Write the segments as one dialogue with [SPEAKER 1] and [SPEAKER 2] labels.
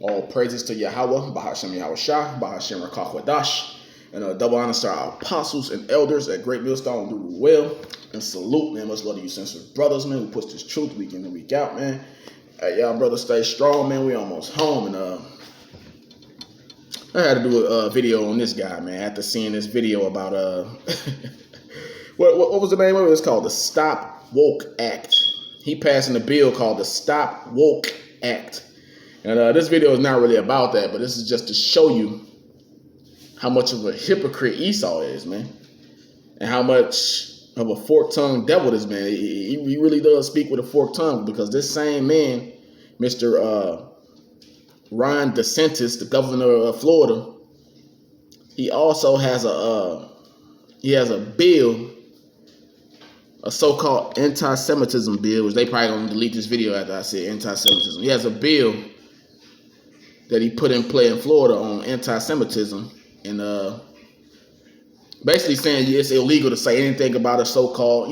[SPEAKER 1] All praises to Yahweh, Bahashem Yahushua, Bahashem Rakakwadash, and double honors to our apostles and elders at Great Millstone do well. And salute, man. Much love to you, sensitive brothers, man, who push this truth week in and week out, man. Hey, y'all brothers, stay strong, man. We almost home, and I had to do a video on this guy, man. After seeing this video about what was the name of it? It's called the Stop Woke Act. He passing a bill called the Stop Woke Act. And this video is not really about that, but this is just to show you how much of a hypocrite Esau is, man. And how much of a fork-tongued devil this man. He really does speak with a forked tongue, because this same man, Mr. Ron DeSantis, the governor of Florida, he also has a bill, a so-called anti-Semitism bill, which they probably gonna delete this video after I say anti-Semitism. He has a bill that he put in play in Florida on anti-Semitism, and basically saying it's illegal to say anything about a so-called,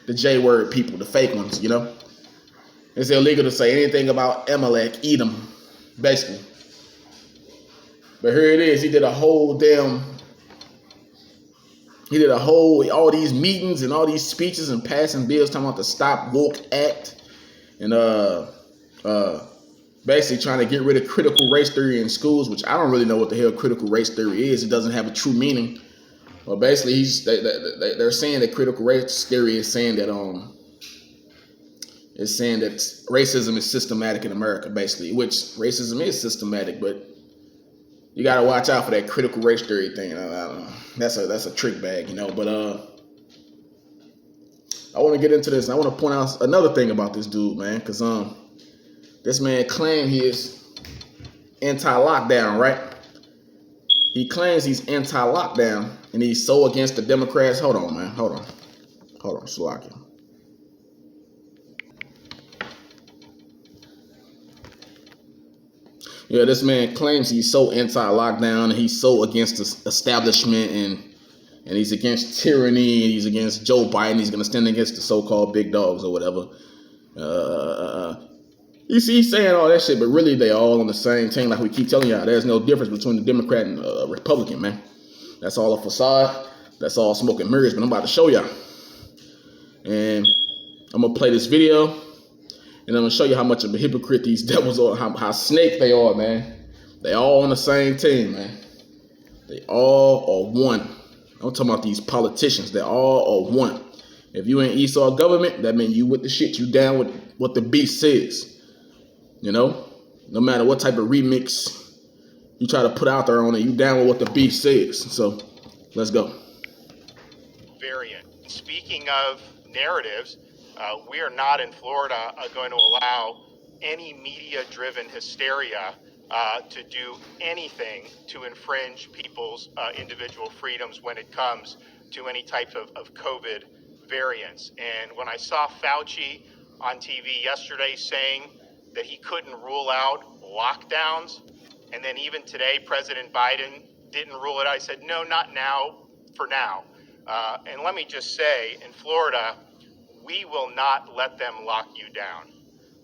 [SPEAKER 1] the J-word people, the fake ones, It's illegal to say anything about Amalek, Edom, basically. But here it is. He did all these meetings and all these speeches and passing bills talking about the Stop Woke Act, and basically trying to get rid of critical race theory in schools, which I don't really know what the hell critical race theory is. It doesn't have a true meaning. But basically, they're saying that critical race theory is saying that racism is systematic in America, basically, which racism is systematic, but you got to watch out for that critical race theory thing. That's a trick bag, But I want to get into this. And I want to point out another thing about this dude, man, because this man claims he is anti-lockdown, right? He claims he's anti-lockdown, and he's so against the Democrats. Hold on, man. Hold on, Slovakia. Yeah, this man claims he's so anti-lockdown, and he's so against the establishment, and he's against tyranny, and he's against Joe Biden. He's going to stand against the so-called big dogs or whatever. You see, he's saying all that shit, but really they all on the same team. Like we keep telling y'all, there's no difference between the Democrat and Republican, man. That's all a facade. That's all smoke and mirrors. But I'm about to show y'all, and I'm gonna play this video, and I'm gonna show you how much of a hypocrite these devils are, how snake they are, man. They all on the same team, man. They all are one. I'm talking about these politicians. They all are one. If you in Esau government, that means you with the shit. You down with what the beast says. No matter what type of remix you try to put out there on it, you down with what the beast says. So let's go.
[SPEAKER 2] Variant. Speaking of narratives, we are not in Florida going to allow any media-driven hysteria to do anything to infringe people's individual freedoms when it comes to any type of COVID variants. And when I saw Fauci on TV yesterday saying that he couldn't rule out lockdowns, and then even today President Biden didn't rule it out, I said, no, not now, for now. And let me just say, in Florida, we will not let them lock you down.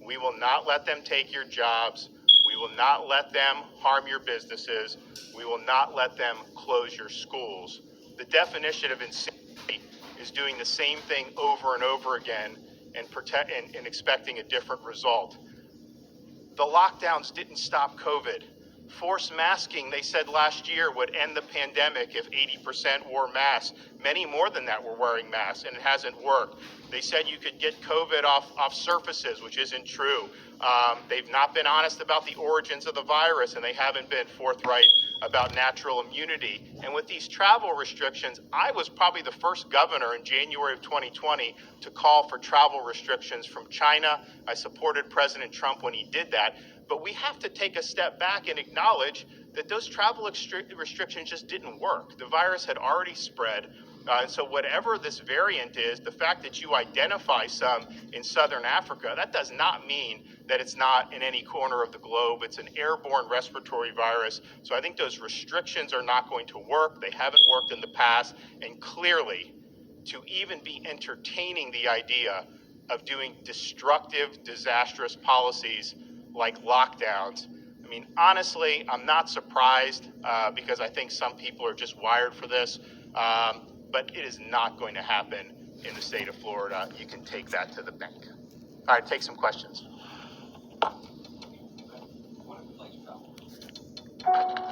[SPEAKER 2] We will not let them take your jobs. We will not let them harm your businesses. We will not let them close your schools. The definition of insanity is doing the same thing over and over again and expecting a different result. The lockdowns didn't stop COVID. Forced masking, they said last year, would end the pandemic if 80% wore masks. Many more than that were wearing masks, and it hasn't worked. They said you could get COVID off surfaces, which isn't true. They've not been honest about the origins of the virus, and they haven't been forthright about natural immunity. And with these travel restrictions, I was probably the first governor in January of 2020 to call for travel restrictions from China. I supported President Trump when he did that. But we have to take a step back and acknowledge that those travel restrictions just didn't work. The virus had already spread. And so whatever this variant is, the fact that you identify some in Southern Africa, that does not mean that it's not in any corner of the globe. It's an airborne respiratory virus. So I think those restrictions are not going to work. They haven't worked in the past. And clearly, to even be entertaining the idea of doing destructive, disastrous policies like lockdowns, mean, honestly, I'm not surprised because I think some people are just wired for this, but it is not going to happen in the state of Florida. You can take that to the bank. All right, take some questions.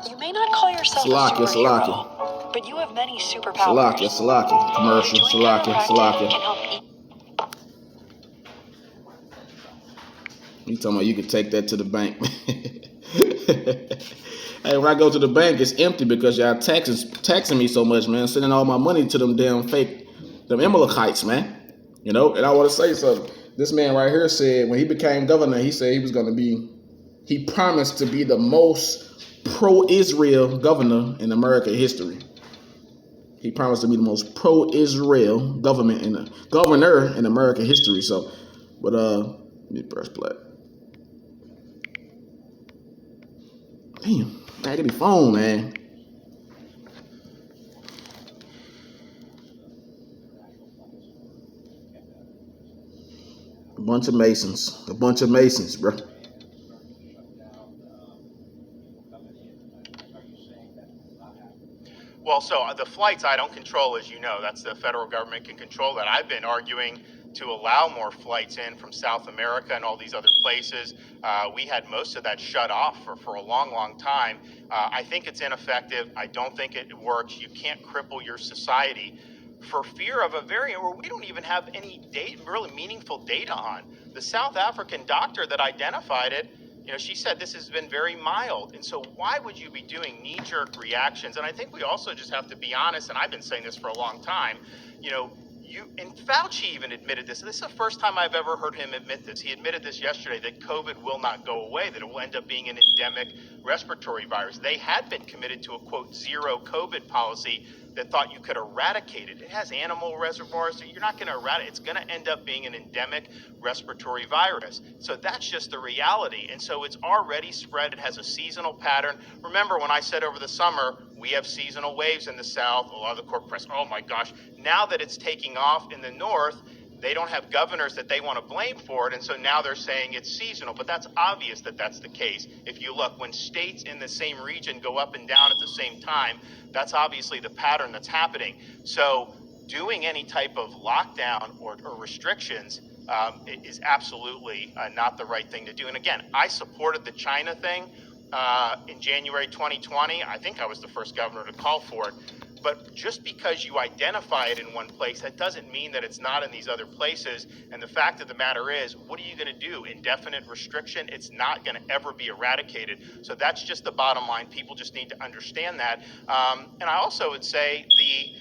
[SPEAKER 3] You may not call yourself
[SPEAKER 1] Salakia,
[SPEAKER 3] a superhero, but you have many superpowers.
[SPEAKER 1] Salakia. Commercial,
[SPEAKER 3] Doing chiropractic can help
[SPEAKER 1] You talking about you can take that to the bank. Hey, when I go to the bank, it's empty because y'all taxing me so much, man. Sending all my money to them damn fake, them Amalekites, man. You know, and I want to say something. This man right here said when he became governor, he said he promised to be the most pro-Israel governor in American history. He promised to be the most pro-Israel governor in American history. So, but let me press play. Damn, man, get the phone, man. A bunch of Masons, bro.
[SPEAKER 2] Well, so the flights I don't control, as you know. That's the federal government can control that. I've been arguing to allow more flights in from South America and all these other places. We had most of that shut off for a long, long time. I think it's ineffective. I don't think it works. You can't cripple your society for fear of a variant where we don't even have any really meaningful data on. The South African doctor that identified it, she said this has been very mild. And so why would you be doing knee-jerk reactions? And I think we also just have to be honest, and I've been saying this for a long time, and Fauci even admitted this. This is the first time I've ever heard him admit this. He admitted this yesterday, that COVID will not go away, that it will end up being an endemic respiratory virus. They had been committed to a, quote, zero COVID policy that thought you could eradicate it. It has animal reservoirs, so you're not going to eradicate it. It's going to end up being an endemic respiratory virus. So that's just the reality. And so it's already spread. It has a seasonal pattern. Remember when I said over the summer, we have seasonal waves in the South, a lot of the corporate press, oh my gosh, now that it's taking off in the North, they don't have governors that they want to blame for it, and so now they're saying it's seasonal. But that's obvious that that's the case. If you look, when states in the same region go up and down at the same time, that's obviously the pattern that's happening. So doing any type of lockdown or restrictions is absolutely not the right thing to do. And again, I supported the China thing in January 2020. I think I was the first governor to call for it. But just because you identify it in one place, that doesn't mean that it's not in these other places. And the fact of the matter is, what are you going to do? Indefinite restriction? It's not going to ever be eradicated. So that's just the bottom line. People just need to understand that. And I also would say the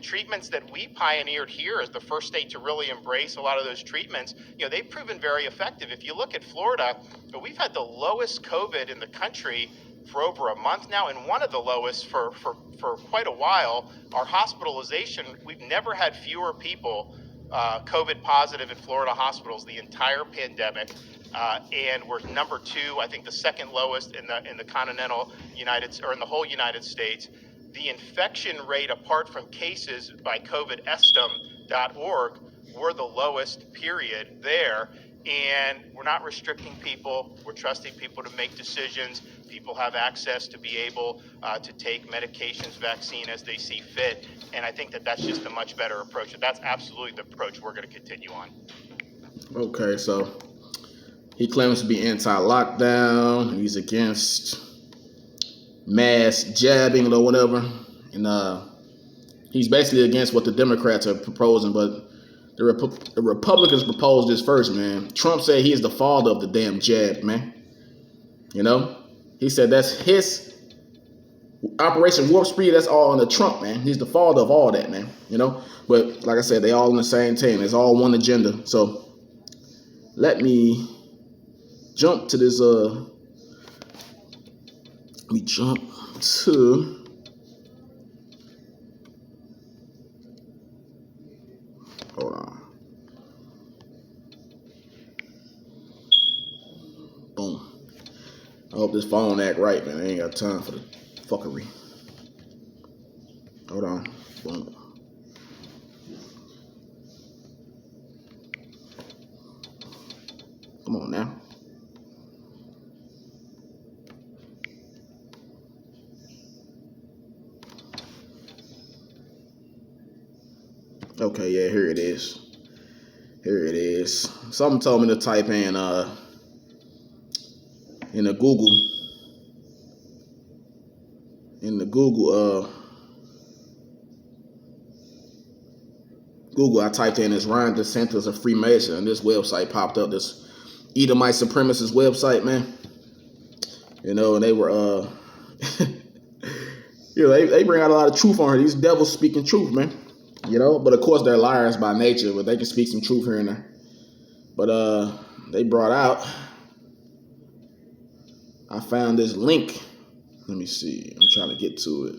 [SPEAKER 2] treatments that we pioneered here as the first state to really embrace a lot of those treatments, they've proven very effective. If you look at Florida, we've had the lowest COVID in the country for over a month now, and one of the lowest for quite a while. Our hospitalization, we've never had fewer people COVID positive in Florida hospitals the entire pandemic, and we're number 2, I think the second lowest in the continental United, or in the whole United States. The infection rate, apart from cases by COVIDestim.org, we're the lowest period there. And we're not restricting people. We're trusting people to make decisions. People have access to be able to take medications, vaccine as they see fit. And I think that that's just a much better approach. And that's absolutely the approach we're going to continue on.
[SPEAKER 1] Okay, so he claims to be anti-lockdown. He's against mass jabbing or whatever. And he's basically against what the Democrats are proposing, but the Republicans proposed this first, man. Trump said he is the father of the damn jab, man. He said that's his Operation Warp Speed. That's all under Trump, man. He's the father of all that, man. But like I said, they all on the same team. It's all one agenda. So let me jump to this. Let me jump to. Hold on. Boom. I hope this phone act right, man. I ain't got time for the fuckery. Hold on. Boom. Come on now. Okay, yeah, here it is. Here it is. Something told me to type in the Google, I typed in, is Ron DeSantis a Freemason? And this website popped up, this Edomite supremacist website, man. You know, and they were, you know, they bring out a lot of truth on her. These devils speaking truth, man. You know, but of course they're liars by nature, but they can speak some truth here and there. But they brought out, I found this link. Let me see. I'm trying to get to it.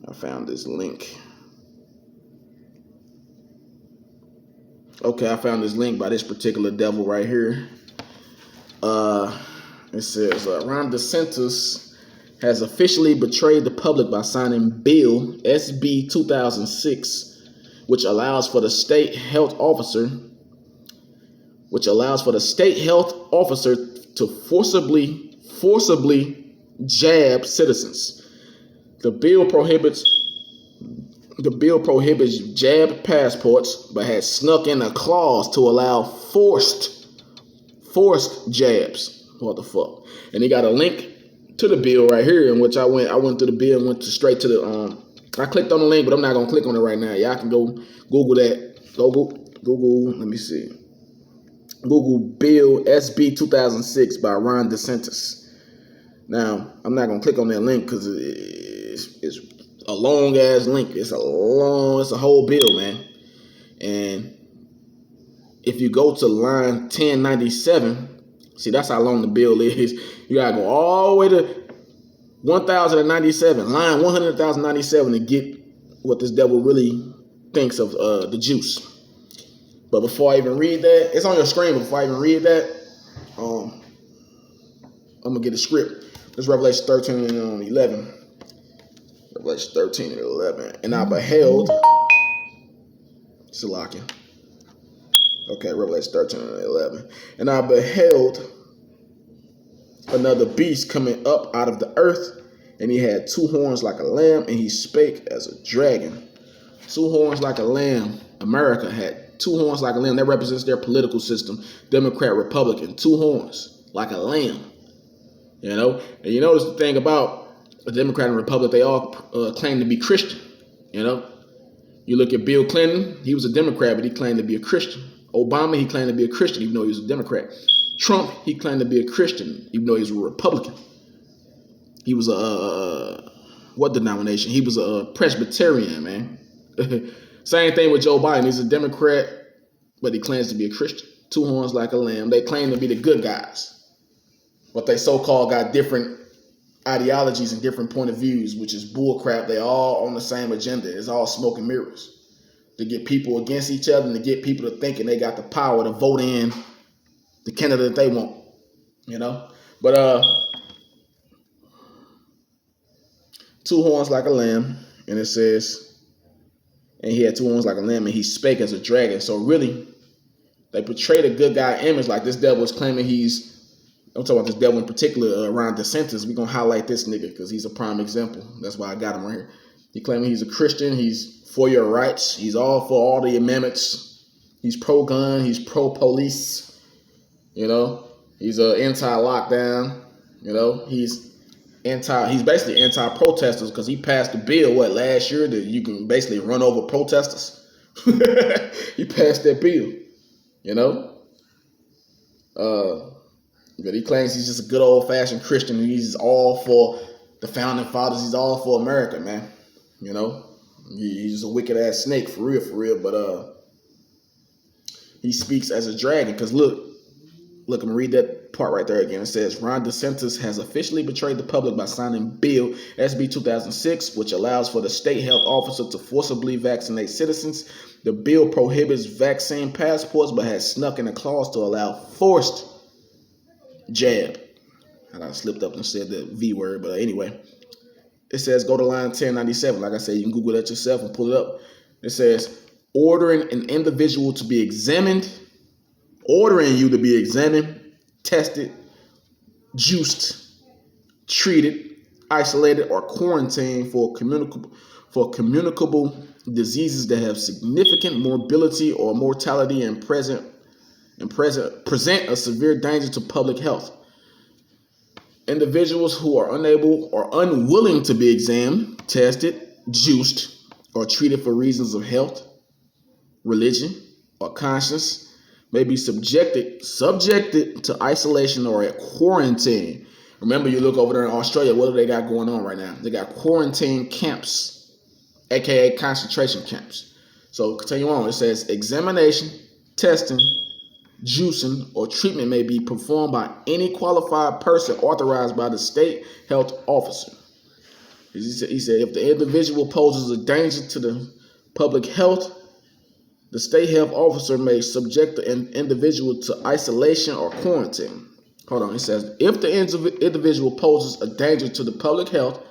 [SPEAKER 1] I found this link. Okay, I found this link by this particular devil right here. It says, Ron DeSantis has officially betrayed the public by signing Bill SB 2006, which allows for the state health officer to forcibly jab citizens. The bill prohibits jab passports, but has snuck in a clause to allow forced jabs. What the fuck? And he got a link to the bill right here, in which I went through the bill and went straight to the I clicked on the link, but I'm not gonna click on it right now. Y'all can go Google that. Google, let me see. Google Bill SB 2006 by Ron DeSantis. Now, I'm not gonna click on that link because it's a long ass link. It's a whole bill, man. And if you go to line 1097, see, that's how long the bill is. You gotta go all the way to 1097, line 100,097 to get what this devil really thinks of the juice. But before I even read that, it's on your screen. Before I even read that, I'm gonna get a script. This is Revelation 13 and 11. Revelation 13 and 11. And I beheld, Salakia. Okay, Revelation 13 and 11. And I beheld another beast coming up out of the earth, and he had two horns like a lamb, and he spake as a dragon. Two horns like a lamb. America had two horns like a lamb. That represents their political system, Democrat, Republican. Two horns like a lamb. You know? And you notice the thing about a Democrat and Republic, they all claim to be Christian. You know? You look at Bill Clinton, he was a Democrat, but he claimed to be a Christian. Obama, he claimed to be a Christian, even though he was a Democrat. Trump, he claimed to be a Christian, even though he was a Republican. He was what denomination? He was a Presbyterian, man. Same thing with Joe Biden. He's a Democrat, but he claims to be a Christian. Two horns like a lamb. They claim to be the good guys, but they so-called got different ideologies and different point of views, which is bullcrap. They all on the same agenda. It's all smoke and mirrors to get people against each other and to get people to thinking they got the power to vote in the candidate they want, you know. But two horns like a lamb, and it says, and he had two horns like a lamb, and he spake as a dragon. So really, they portrayed a good guy image, like this devil is claiming he's. I'm talking about this devil in particular, Ron DeSantis. We're gonna highlight this nigga because he's a prime example. That's why I got him right here. He claiming he's a Christian. He's for your rights. He's all for all the amendments. He's pro-gun. He's pro-police. You know, he's anti-lockdown. You know, he's basically anti-protesters because he passed a bill last year that you can basically run over protesters. He passed that bill. You know, but he claims he's just a good old-fashioned Christian. He's all for the founding fathers. He's all for America, man. You know, he's just a wicked-ass snake, for real. But he speaks as a dragon. Because look, I'm going to read that part right there again. It says, Ron DeSantis has officially betrayed the public by signing Bill SB 2006, which allows for the state health officer to forcibly vaccinate citizens. The bill prohibits vaccine passports, but has snuck in a clause to allow forced jab. And I slipped up and said the V word, but anyway, it says go to line 1097. Like I said, you can Google that yourself and pull it up. It says ordering an individual to be examined, tested, juiced, treated, isolated, or quarantined for communicable diseases that have significant morbidity or mortality and present a severe danger to public health. Individuals who are unable or unwilling to be examined, tested, juiced, or treated for reasons of health, religion, or conscience may be subjected to isolation or a quarantine. Remember, you look over there in Australia, what do they got going on right now? They got quarantine camps, aka concentration camps. So continue on. It says examination, testing, juicing, or treatment may be performed by any qualified person authorized by the state health officer. He said if the individual poses a danger to the public health, the state health officer may subject the individual to isolation or quarantine. Hold on. It says if the individual poses a danger to the public health,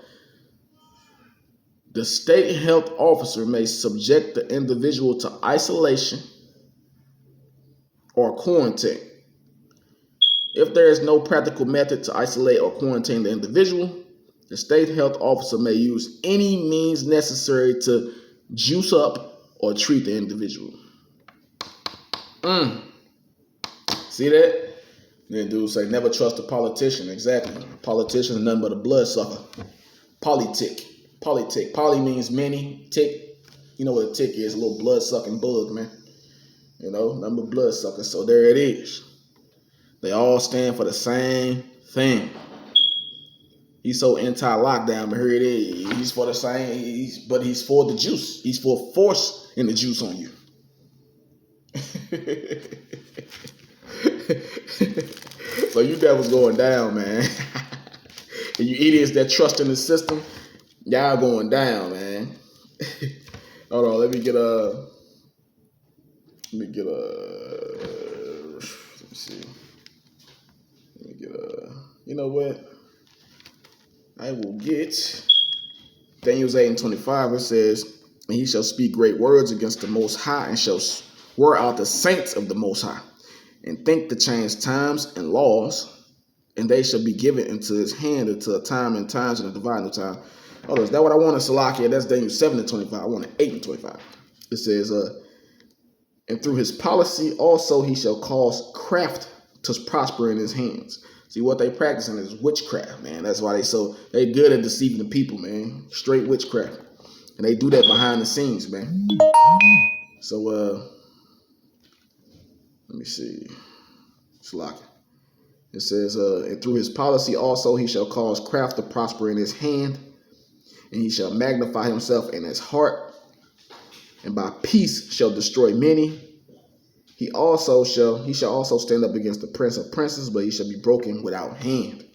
[SPEAKER 1] the state health officer may subject the individual to isolation or quarantine. If there is no practical method to isolate or quarantine the individual, the state health officer may use any means necessary to juice up or treat the individual. See that? Then dude say, never trust a politician. Exactly. A politician is nothing but a bloodsucker. Politic. Poly means many. Tick. You know what a tick is? A little blood-sucking bug, man. You know, nothing but bloodsucker. So there it is. They all stand for the same thing. He's so anti-lockdown, but here it is. He's for the same, but he's for the juice. He's for force in the juice on you. So you devils going down, man. And you idiots that trust in the system, y'all going down, man. Hold on, let me see. You know what? I will get Daniel 8:25. It says, and he shall speak great words against the Most High, and shall swear out the saints of the Most High, and think to change times and laws, and they shall be given into his hand until a time and times and a divine time. Oh, is that what I wanted, Salakia? That's Daniel 7:25. I wanted 8:25. It says, and through his policy also he shall cause craft to prosper in his hands. See, what they practicing is witchcraft, man. That's why they good at deceiving the people, man. Straight witchcraft. And they do that behind the scenes, man. So, let me see. Salakia. It says, and through his policy also he shall cause craft to prosper in his hand, and he shall magnify himself in his heart, and by peace shall destroy many. He shall also stand up against the prince of princes, but he shall be broken without hand.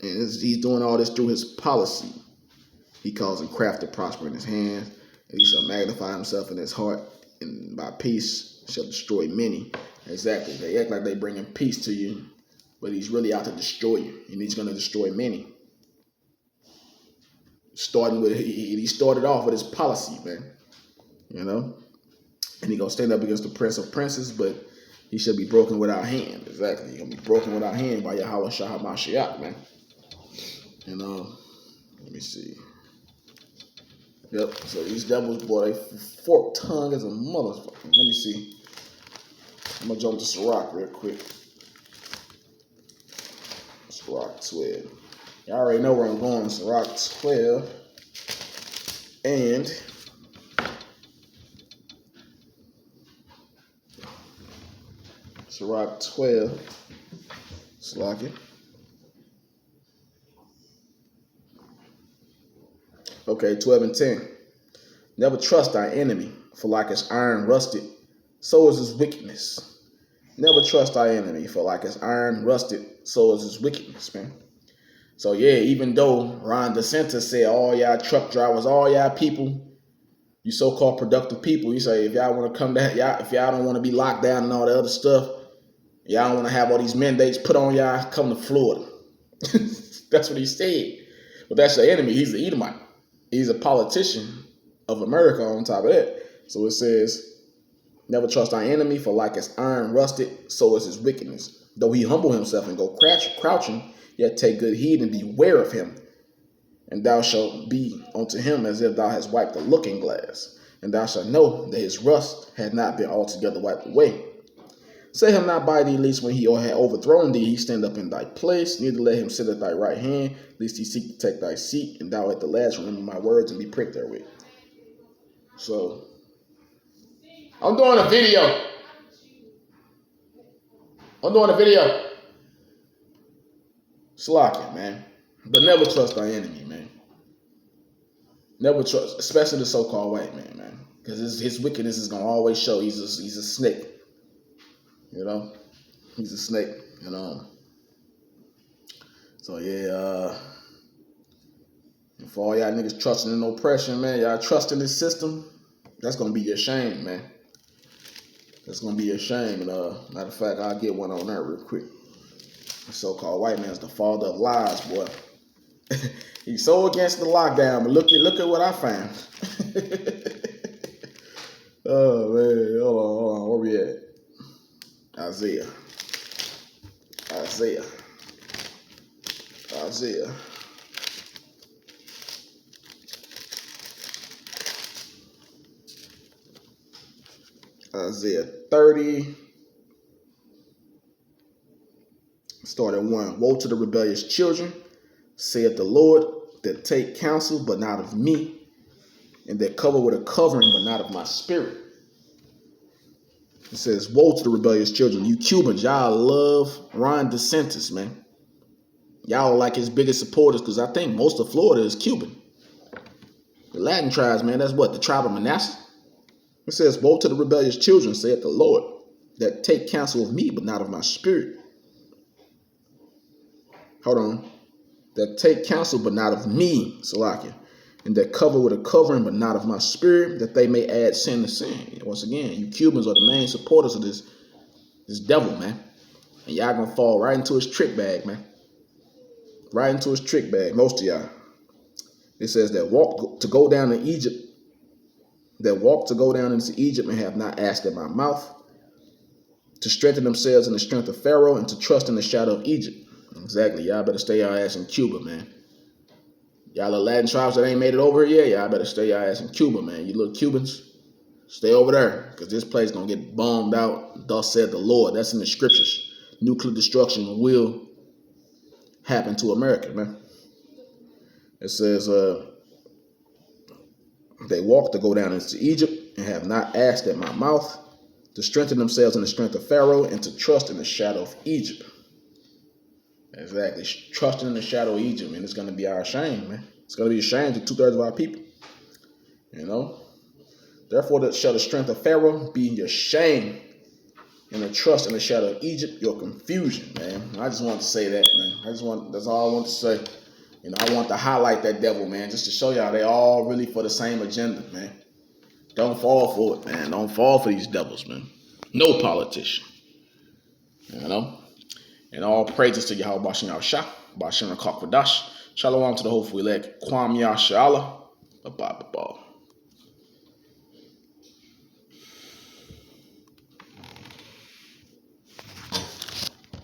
[SPEAKER 1] And he's doing all this through his policy. He causing craft to prosper in his hand, and he shall magnify himself in his heart, and by peace shall destroy many. Exactly. They act like they bringing peace to you, but he's really out to destroy you, and he's going to destroy many. He started off with his policy, man. You know? And he's going to stand up against the prince of princes, but he shall be broken without hand. Exactly. He's going to be broken without hand by Yahweh Shah HaMashiach, man. And let me see. Yep. So these devils, boy, they forked tongue as a motherfucker. Let me see. I'm going to jump to Sirach real quick. Sirach 12. You already know where I'm going. Sirach 12. And Sirach 12. Slack. Okay, 12 and 10. Never trust thy enemy, for like as iron rusted, so is his wickedness. Never trust thy enemy, for like as iron rusted, so is his wickedness, man. So yeah, even though Ron Desantis said all y'all truck drivers, all y'all people, you so-called productive people, you say if y'all want to come down, if y'all don't want to be locked down and all the other stuff, y'all don't want to have all these mandates put on y'all, come to Florida. That's what he said. But that's the enemy. He's the Edomite. He's a politician of America on top of that. So it says, never trust thy enemy, for like as iron rusted, so is his wickedness. Though he humble himself and go crouching, yet take good heed and beware of him. And thou shalt be unto him as if thou hast wiped a looking glass. And thou shalt know that his rust had not been altogether wiped away. Set him not by thee, lest when he had overthrown thee, he stand up in thy place. Neither let him sit at thy right hand, lest he seek to take thy seat. And thou at the last remember my words and be pricked therewith. So, I'm doing a video. Slacking, man. But never trust thy enemy, man. Never trust, especially the so-called white man. Because his wickedness is going to always show. He's a snake. You know? He's a snake. So, yeah. And for all y'all niggas trusting in oppression, man, y'all trusting this system, that's going to be your shame, man. That's going to be your shame. And matter of fact, I'll get one on that real quick. The so-called white man's the father of lies, boy. He's so against the lockdown, but look at what I found. Oh man, hold on, where we at? Isaiah 30. Start at 1. Woe to the rebellious children, saith the Lord, that take counsel, but not of me, and that cover with a covering, but not of my spirit. It says, woe to the rebellious children. You Cubans, y'all love Ron Desantis, man. Y'all are like his biggest supporters, because I think most of Florida is Cuban. The Latin tribes, man, that's what? The tribe of Manasseh? It says, woe to the rebellious children, saith the Lord, that take counsel of me, but not of my spirit. Hold on. That take counsel, but not of me, Salakia. And that cover with a covering, but not of my spirit, that they may add sin to sin. Once again, you Cubans are the main supporters of this devil, man. And y'all gonna fall right into his trick bag, man. Right into his trick bag, most of y'all. It says that walk to go down to Egypt, into Egypt and have not asked at my mouth, to strengthen themselves in the strength of Pharaoh and to trust in the shadow of Egypt. Exactly. Y'all better stay y'all ass in Cuba, man. Y'all the Latin tribes that ain't made it over here, y'all better stay y'all ass in Cuba, man. You little Cubans, stay over there, because this place gonna get bombed out. Thus said the Lord. That's in the scriptures. Nuclear destruction will happen to America, man. It says, they walk to go down into Egypt and have not asked at my mouth, to strengthen themselves in the strength of Pharaoh and to trust in the shadow of Egypt. Exactly. Trusting in the shadow of Egypt, man. It's going to be our shame, man. It's going to be a shame to 2/3 of our people. You know? Therefore, shall the strength of Pharaoh be your shame, and the trust in the shadow of Egypt, your confusion, man. I just wanted to say that, man. That's all I want to say. You know, I want to highlight that devil, man, just to show y'all they all really for the same agenda, man. Don't fall for it, man. Don't fall for these devils, man. No politician. You know? And all praises to Yahweh Bashem Yahushua, Bashem Rakak Vadash. Shalom to the hopeful elect. Kwam Yashala. Bye-bye.